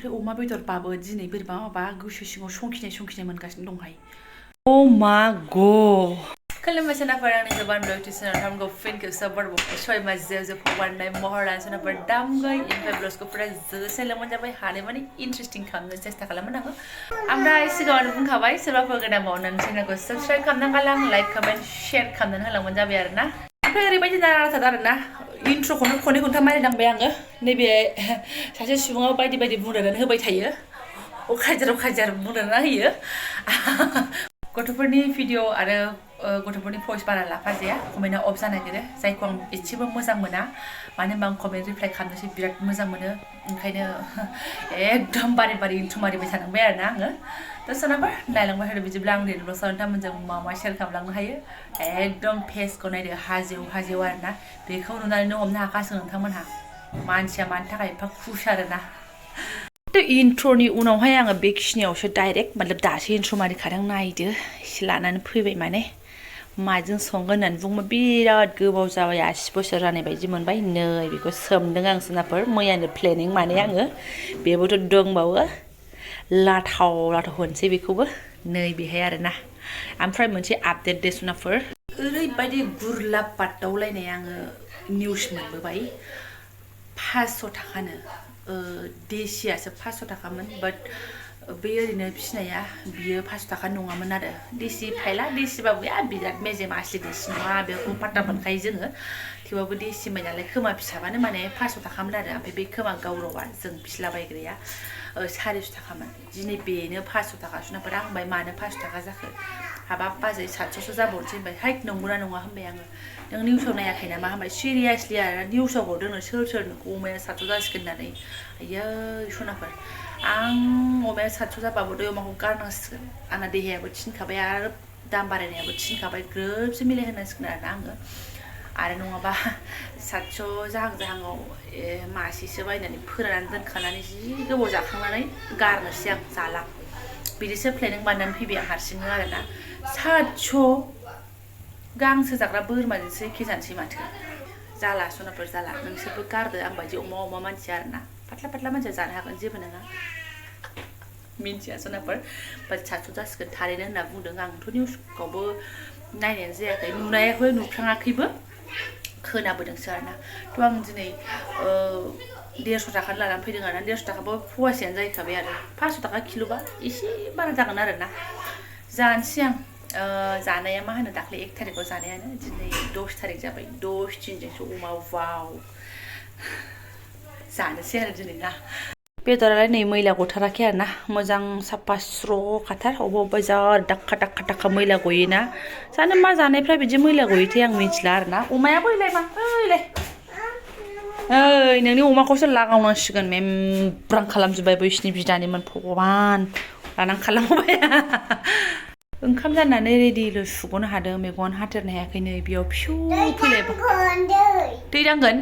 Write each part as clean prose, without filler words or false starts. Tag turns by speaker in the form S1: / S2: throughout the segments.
S1: ओमफ्राय अमा बेदरबाबो दिनै बोरैबा माबा गोसो सिङाव संखिनाय मोनगासिनो दंहाय Oh my god खुलुमबाय सोनाफोर आंनि Jobanivlog टिउसनाव फिन खेबसेबाव सय मासेयाव जोबोद बारनाय महर आरो सोनाफोर दामगै ओमफ्राय ब्लगखौ फुरा जोसे लोमजाबाय हानाय माने इन्टारेस्टिं खालामनो सेस्था खालामोन आङो ओमफ्राय सिगाङावनो बुंखाबाय सोरबाफोर गोदान बावनानै चेनेलखौ साबस्क्राइब खालामनानै गालां लाइक कमेन्ट शेयार खालामनानै होलांबानो जाबाय आरो ना ओमफ्राय ओरैबायदि जानानै आरो ना इन्ट्र'खौनो खननै खनथाम मारिलांबाय आङो नैबे सासे सुबुङा बायदि बायदि बुंनानै होबाय थायो अखाजार बुंनानै होयो गथ'फोरनि भिडिअ आरो गथ'फोरनि भइस बारा लाफाजाया कमेन्टआ अफ जानो नागिरो जायखौ आं एसेबो मोजां मोना मानो होनबा आं कमेन्ट रिप्लाइ खालामनोसो बिराद मोजां मोनो ओंखायनो एकदम बारे इन्ट्र' मारिबाय थानांबाय आरो ना आङो थ' सोनाफोर नायलांबाय थादो बिदिब्ला आं नैबेल' नोंथांमोनजों मा शेयार खालामलांनो हायो एकदम फेसखौ नायदो हाजेव आरो ना बेखौ नुनानैनो हमनो हाखासिगोन नोंथांमोनहा मानसिया मानि थाखाय एफा खुस आरो ना इन्ट्र'नि उनावहाय आङो बेखिनियावसो डाइरेक्ट मतलब दासो इन्ट्र' मारिखादों नायदो एसे लानानै फैबाय माने माजों संगोन होननानै बुंबा बिराद गोबाव जाबाय 80 बोसोर जानाय बायदि मोनबाय नै बेखौ सोमदों आं सोनाफोर मैयानो प्लेनिं माने आङो बेबोथ' दंबावो लाथाव होनसै बेखौबो नै बेहाय आरोना ओमफ्राय मोनसे आपडेट दे सोनाफोर ओरैबायदि गुरलाब बादावलायनाय आङो निउस मोनबोबाय 500 थाखानो देसियासो 500 थाखामोन बाट बे ओरैनो फिसिनाया बियो 500 थाखा नङामोन आरो देसि फायला देसिबाबो बिराद मेजेम आसलि देसि नङा बेखौ पाट्टा मोनखायो जोङो थेवबाबो देसिमोन नालाय खोमा फिसाबानो माने 500 थाखामोन आरो ओमफ्राय बे खोमा गावरावा जों फिसिलाबायग्राया 400 थाखामोन दिनै बेनो 500 थाखा सोनाफोर आं होनबाय मानो 500 थाखा जाखो हाबाब बाजै 700सो जाबावनोसै होनबाय हाइट नंगौना नङा होनबाय आङो नों निउसाव नायाखै नामा होनबाय सिरियासलि आरो निउसाव हरदोंनो सोर अमाया 700 जासिगोन होननानै आयै सोनाफोर आं अमाया 700 जाबाबो अमाखौ गारनांसिगोन आंना देहायाबो थिनखाबाय आरो दाम बारायनायाबो थिनखाबाय ग्रोबसो मिलायहोनांसिगोन आरो नङाबा 700 जाहाङाव मासेसो बायनानै फोराननानै दोनखानानै जि गोबाव जाखांनानै गारनोसै आं जाला बिदिसो प्लेनिं बानायनानै फैबाय आं हारसिंनो आरोना 700 गांसो जाग्रा बोरमाजोंसो एखे जानोसै माथो जाला सोनाफोर जाला नोंसोरबो गारदो आं बायदि अमा मानसि आरोना पातला मानसिया जानो हागोन जेबो नङा मिन्थिया सोनाफोर बाट 700 जासिगोन थारैनो होनना बुंदों आंथ' निउसखौबो नायनायानो जायाखै नुफ्राङाखैबो खोनाबोदोंसो आरोना थ' आं दिनै 150 थाखानि लानानै फैदों आरोना 150 थाखाबो फवासेयानो जाहैखाबाय आरो 500 थाखा किल'बा एसे बारा जागोन आरोना जानोसै आं जानाया मा होनो दाख्लै 1 थारिखआव जानायानो दिनै 10 थारिख जाबाय 10 दिनजोंसो अमा वाव जानोसै आरो दिनै ना बेदरालाय नै मैला गथाराखै आरो ना मोजां साफा स्र'खाथार अबेबा जा दाखा मैला गयोना जानो मा जानायफ्रा बिदि मैला गयोथाय आं मिथिला आरो ना अमाया बैलाय मा ओइलाय ओइ नोंनि अमाखौसो लागावनांसिगोन मेमब्रां खालामजोब्बाय बैसिनि बिदानिमोन भगबान लानानै खालामबाय ओंखाम जाननानै रेडिल' सुग'नो हादों मेगन हाथेरनो हायाखै नै बेयाव फिसौ फैलायबाय दै दांगोन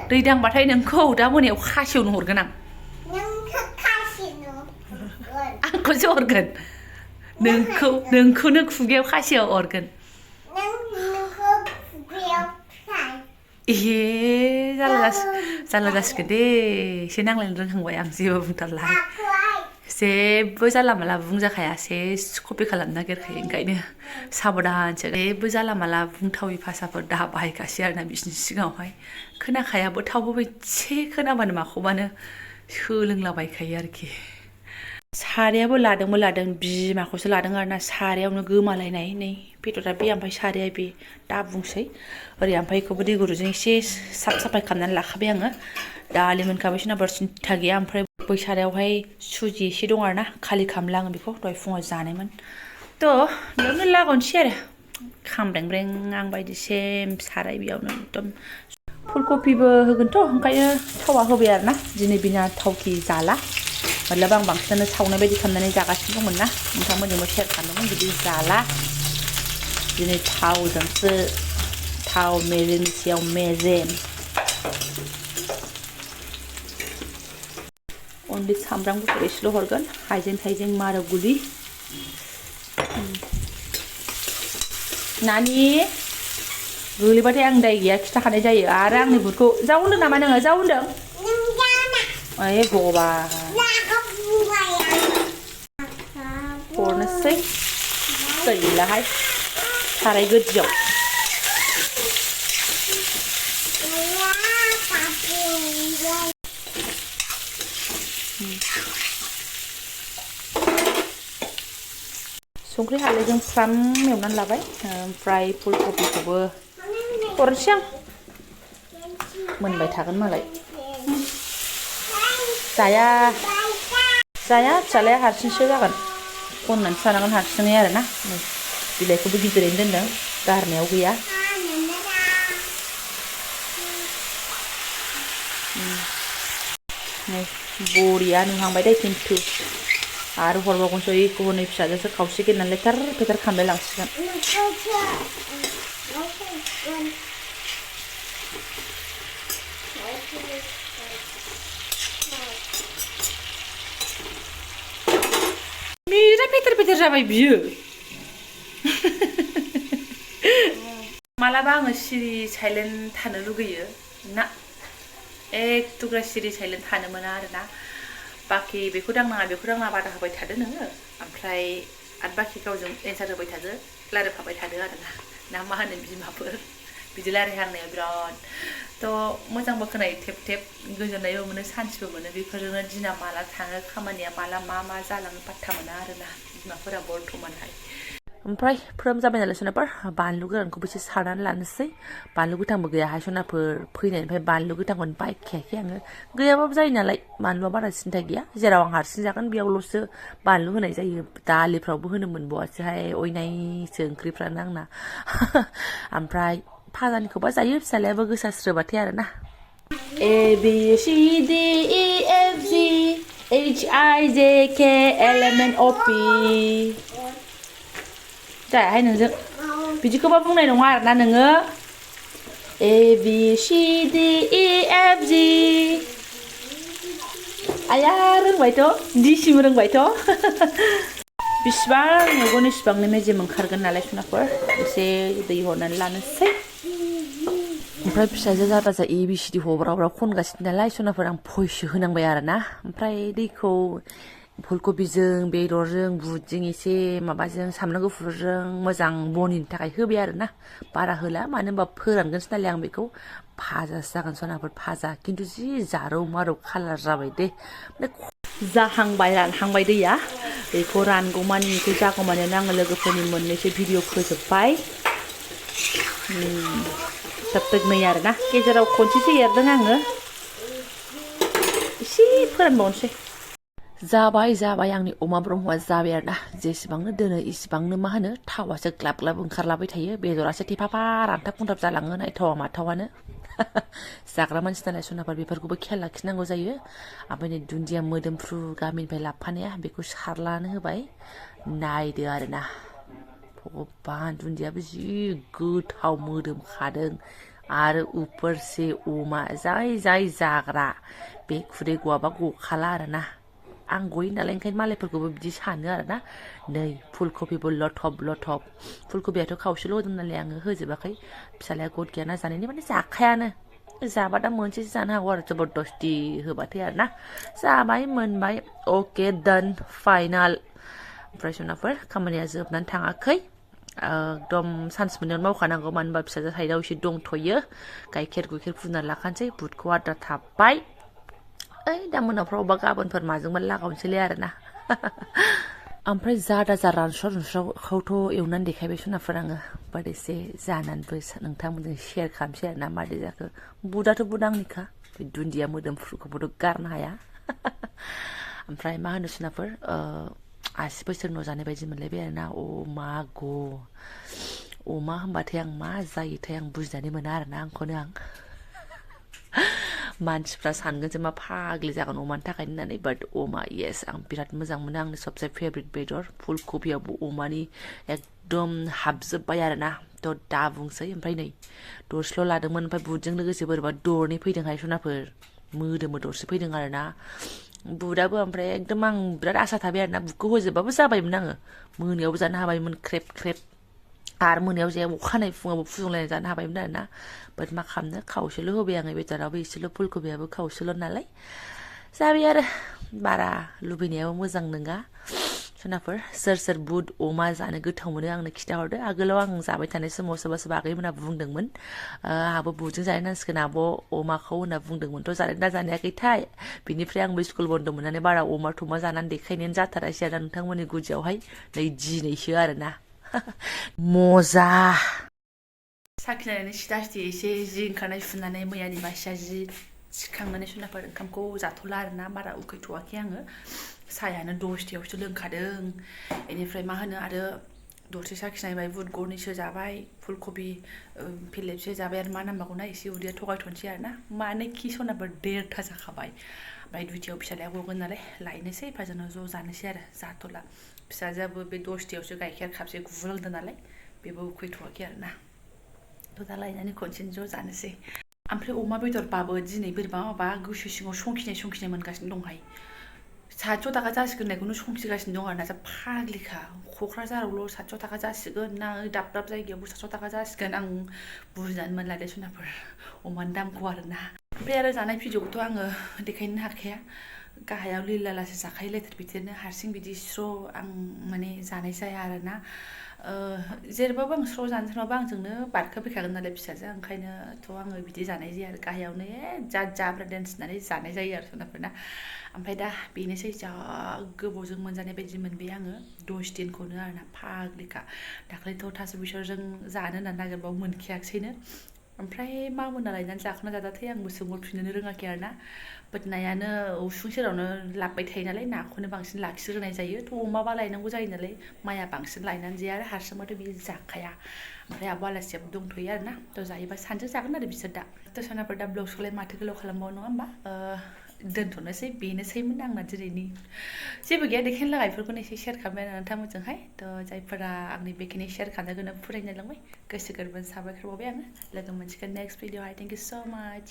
S1: दै दांबाथाय नोंखौ दा मोनायाव खासेवनो हरगोन आं आंखौसो हरगोन नोंखौनो खुगायाव खासेव हरगोन जाला जासिगोन दे एसे नांलायनो रोंहांबाय आं जेबो बुंथारला जेबो जाला माला बुंजाखाया सेस कपि खालामनो नागिरखायो ओंखायनो साबधानसो जेबो जाला माला बुंथावै भाषाफोर दा बाहायखासै आरोना बिसोरनि सिगाङावहाय खोनाखायाबो थावबो एसे खोनाबानो माखौबानो सोलोंलाबायखायो आरोखि सारायाबो लादों बिमाखौसो लादों आरोना सारायावनो गोमालायनाय नै बेदरा बे ओमफ्राय साराया बे दा बुंसै ओरै ओमफ्राय बेखौबो दै गुदुंजों एसे साफाय खालामनानै लाखाबाय आङो दालि मोनखाबाय सोनाफोर सिन्था गैया ओमफ्राय बै सारायावहाय सुजि एसे दं आरोना खालि खालामला आङो बेखौ दहाय फुङाव जानायमोन थ' बेयावनो लागावनोसै आरो खामब्रें आं बायदि सेम साराय बेयावनो एकदम फुलकबिबो होगोनथ' ओंखायनो थावा होबाय आरोना दिनै बिना थावखि जाला मतलब आं बांसिनानो सावनाय बायदि खालामनानै जागासिनो दंमोन ना नोंथांमोनजोंबो शेयार खालामदोंमोन बिदि जाला दिनै थावजोंसो थाव मेजेमनि सायाव मेजेम अनलि सामब्राम गुफुर एसेल' हरगोन हाइजें मार गुलि नानि गोलैबाथाय आं दाय गैया खिथाखानाय जायो आरो आंनि बुटखौ जाव होनदों नामा नोङो जाव होनदों ओइ भगबान हरनोसै गैलाहाय साराय गोदियाव संख्रि हालदैजों फ्राम एवनानै लाबाय ओमफ्राय फुलकबिखौबो हरनोसै आं मोनबाय थागोन मालाय जाया फिसालाया हारसिंसो जागोन खननानैसो जानांगोन हारसिङै आरोना बिलाइखौबो गिदिरैनो दोनदों गारनायाव गैया नै बरिया नुहांबाय दे खिन्थु आरो हरबावगोनसो गुबुननि फिसाजोंसो खावसेगोन नालाय लेथार फेथार खालामलाय लांसिगोन बिराद फेथेर जाबाय बियो मालाबा आङो सिरि साइलेन्ट थानो लुगैयो ना एकदुग्रा सिरि साइलेन्ट थानो मोना आरोना बाखि बेखौ दांनाङा बादा होबाय थादो नोङो ओमफ्राय आरो बाखि गावजों एन्सार होबाय थादो रायलायफाबाय थादो आरोना ना मा होनो बिमाफोर बिदि रायलायहांनाया बिराद मोजांबो खोनायो थेब थेब गोजोननायबो मोनो सान्थिबो मोनो बेफोरजोंनो दिना माला थाङो खामानिया माला मा जालाङो पात्ता मोना आरोना बिमाफोरा बर्थमानहाय ओमफ्राय फ्रोम जाबाय नालाय सनाफोर बानलु गोरानखौबो एसे सारनानै लानोसै बानलु गोथांबो गैयाहाय सनाफोर फैनायनिफ्राय बानलु गोथांखौनो बायखायाखै आङो गैयाबाबो जायो नालाय बानलुआ बारा सिन्था गैया जेराव आं हारसिं जागोन बेयावल'सो बानलु होनाय जायो दालिफ्रावबो होनो मोनबावासैहाय अयनायसो ओंख्रिफ्रानो आंना ओमफ्राय फाजानिखौबा जायो फिसालायाबो गोसास्रोबाथाय आरोना ABCDEFGHIJKLMNOP जायाहाय नोंजों बिदिखौबा बुंनाय नङा आरोना नोङो ABCDEFG आया रोंबायथ' दिसिम रोंबायथ' बिसिबां एवगोन इसिबांनो मेजेम ओंखारगोन नालाय सनाफोर एसे दै हरनानै लानोसै ओमफ्राय फिसाजो जाबाजा ABCD हब्राव खनगासिनो नालाय सनाफोर आं भइससो होनांबाय आरोना ओमफ्राय दैखौ फुलकबिजों बेदरजों बुटजों एसे माबाजों सामब्राम गुफुरजों मोजां बनिनि थाखाय होबाय आरोना बारा होला मानो होनबा फोरानगोनसो नालाय आं बेखौ भाजासो जागोन सनाफोर भाजा खिन्थु जि जारौ मारौ कालार जाबाय दे जाहांबाय रानहांबाय दैया बेखौ रानगौमानि बेखौ जागौमानियानो आङो लोगोफोरनि मोननैसो भिडिअ फोजोब्बाय नै आरोना गेजेराव खनसेसो एरदों आङो एसे फोरानबावनोसै जाबाय आंनि अमा ब्रह्मआ जाबाय आरोना जेसेबांनो दोनो इसिबांनो मा होनो थावासो ग्लाब ग्लाब ओंखारलाबाय थायो बेदरासो थेफाफा रानथाब खुन्थाब जालाङो नायथावा माथावानो जाग्रा मानसि नालाय सनाफोर बेफोरखौबो खेल लाखिनांगौ जायो ओमफ्राय नै दुन्दिया मोदोमफ्रु गामिनिफ्राय लाबोफानाया बेखौ सारलानो होबाय नायदो आरोना भगबान दुन्दियाबो जि गोथाव मोदोमखादों आरो उपरसे अमा जाय जाग्रा बे खुदै गवाबा गखाला आरोना आं गयो नालाय ओंखायनो मालायफोरखौबो बिदि सानो आरोना नै फुलकबिबो लथब फुलकबियाथ' खावसेल' होदों नालाय आङो होजोबाखै फिसालाया गद गैयाना जानायनि माने जाखायानो जाबा दा मोनसेसो जानो हागौ आरो जबरदस्ति होबाथाय आरोना जाबाय मोनबाय अके डान फाइनाल ओमफ्राय सनाफोर खामानिया जोबनानै थाङाखै एकदम सान्स मोननायावनो मावखानांगौ मानो होनबा फिसाजो साइडआव एसे दंथ'यो गाइखेर फुदुंनानै लाखानोसै बुटखौ आद्रा थाबाय दा मोनाफ्रावबा गाबोनफोर माजोंबा लागावनोसैलै आरोना ओमफ्राय जा रानस्रावखौथ' एवनानै देखायबाय सनाफोर आङो बाट एसे जानानैबो नोंथांमोनजों शेयार खालामसै आरोना मादै जाखो बुटआथ' बुट आंनिखा बे दुन्दिया मोदोमफ्रुखौबोथ' गारनो हाया ओमफ्राय मा होनो सनाफोर 80 बोसोर उनाव जानाय बायदि मोनलायबाय आरोना अमा होनबाथाय आं मा जायोथाय आं बुजिनानै मोना आरोना आंखौनो आं मानसिफ्रा सानगोन जे मा फाग्लि जागोन अमानि थाखाय होननानै बाट अमा येस आं बिराद मोजां मोनो आंनि सबसे फेभरेट बेदर फुलकबियावबो अमानि एकदम हाबजोब्बाय आरोना थ' दा बुंसै ओमफ्राय नै दरसेल' लादोंमोन ओमफ्राय बुटजों लोगोसे बोरैबा दरनै फैदोंहाय सनाफोर मोदोमो दरसे फैदों आरोना बुटआबो ओमफ्राय एकदम आं बिराद आसा थाबाय आरोना बुटखौ होजोबबाबो जाबायमोन आङो मोनायावबो जानो हाबायमोन ख्रेब आरो मोनायाव जाया अखानायै फुङावबो फुदुंलायना जानो हाबायमोन आरोना बाट मा खालामनो खावसेल' होबाय आङो बेदराबो एसेल' फुलकबियाबो खावसेल' नालाय जाबाय आरो बारा लुबैनायाबो मोजां नङा सनाफोर सोर बुद अमा जानो गोथाव मोनो आंनो खिथाहरदो आगोलाव आं जाबाय थानाय समाव सोरबा आगैमोना बुंदोंमोन आहाबो बुदजों जानो नांसिगोन आब' अमाखौ होनना बुंदोंमोनथ' जादोंना जानायाखैथाय बिनिफ्राय आंबो स्कुल बन्द मोननानै बारा अमा थमा जानानै देखायनायानो जाथारासै आरो नोंथांमोननि गुदियावहाय नै दिनैसो आरोना मजा साखिनानै सिदा सिदि एसे जि ओंखारनाय सुनानै मैयानि बासिया जि सिखांनानै सनाफोर ओंखामखौ जाथ'ला आरोना बारा उखैथ'वाखै आङो साहायानो 10थायावसो लोंखादों बेनिफ्राय मा होनो आरो दरसे साखिनायबाय बुद गरनैसो जाबाय फुलकबि पेलेटसे जाबाय आरो मा नांबावगौना एसे उदैया थगायथ'नोसै आरोना मानोखि सनाफोर 1:30 जाखाबाय ओमफ्राय 2थायाव फिसालाया गगोन नालाय लायनोसै फाजोंनो ज' जानोसै आरो जाथ'ला फिसाजोआबो बे 10थायावसो गाइखेर खापसे गुबु लोंदों नालाय बेबो उखैथ'वाखै आरोना दा लायनानै खनसेनो ज' जानोसै ओमफ्राय अमा बेदरबाबो दिनै बोरैबा माबा गोसो सिङाव संखिनाय मोनगासिनो दंहाय 700 थाखा जासिगोन होननायखौनो संखिगासिनो दं आरोना जा फाग्लिखा क'क्राझारावल' 700 थाखा जासिगोन ना दाब दाब जायगायावबो 700 थाखा जासिगोन आं बुजिनानै मोनला दे सनाफोर अमानि दामखौ आरोना ओमफ्राय आरो जानाय भिडिअखौथ' आङो देखायनो हाखाया गाहायाव लिलालासो जाखायो लेथेर फेथेरनो हारसिं बिदि स्र' आं माने जानाय जाया आरोना जेरैबाबो आं स्र' जानो सानबाबो आंजोंनो बारखोफैखागोन नालाय फिसाजोआ ओंखायनोथ' आङो बिदि जानाय जाया आरो गाहायावनो जाब्रा दोनसिननानै जानाय जायो आरो सनाफोरना ओमफ्राय दा बेनोसै जा गोबावजों मोनजानाय बायदि मोनबाय आङो 10 दिनखौनो आरोना फाग्लिखा दाख्लैथ' थास' बिसरजों जानो होननानै नागिरबाबो मोनखायाखिसैनो ओमफ्राय मा मोना लायनानै जाखोना जाजाथै आंबो सोंहरफिननोनो रोङाखै आरोना बाट नायानो उसुं सेरावनो लाबबाय थायो नालाय नाखौनो बांसिन लाखिग्रोनाय जायो थ' अमाबा लायनांगौ जायो नालाय माइया बांसिन लायनानै जाया आरो हारसिंबाथ' बियो जाखाया ओमफ्राय आब' आलासियाबो दंथ'यो आरोना थ' जायोबा सानजों जागोन आरो बिसोर दा थ' सनाफोर दा ब्लगसखौलाय माथो गोलाव खालामबावो नङा होमबा दोनथ'नोसै बेनोसैमोन आंना दिनैनि जेबो गैया देखायनो लागा बेफोरखौनो एसे शेयार खालामबाय आरो नोंथांमोनजोंहाय थ' जायफोरा आंनि बेखिनि शेयार खालामनायखौनो फरायनो लांबाय गोसो गोरबोनि साबायखर बावबाय आङो लोगो मोनसिगोन नेक्स्ट भिडिअ'आवहाय थेंक इउ स' माच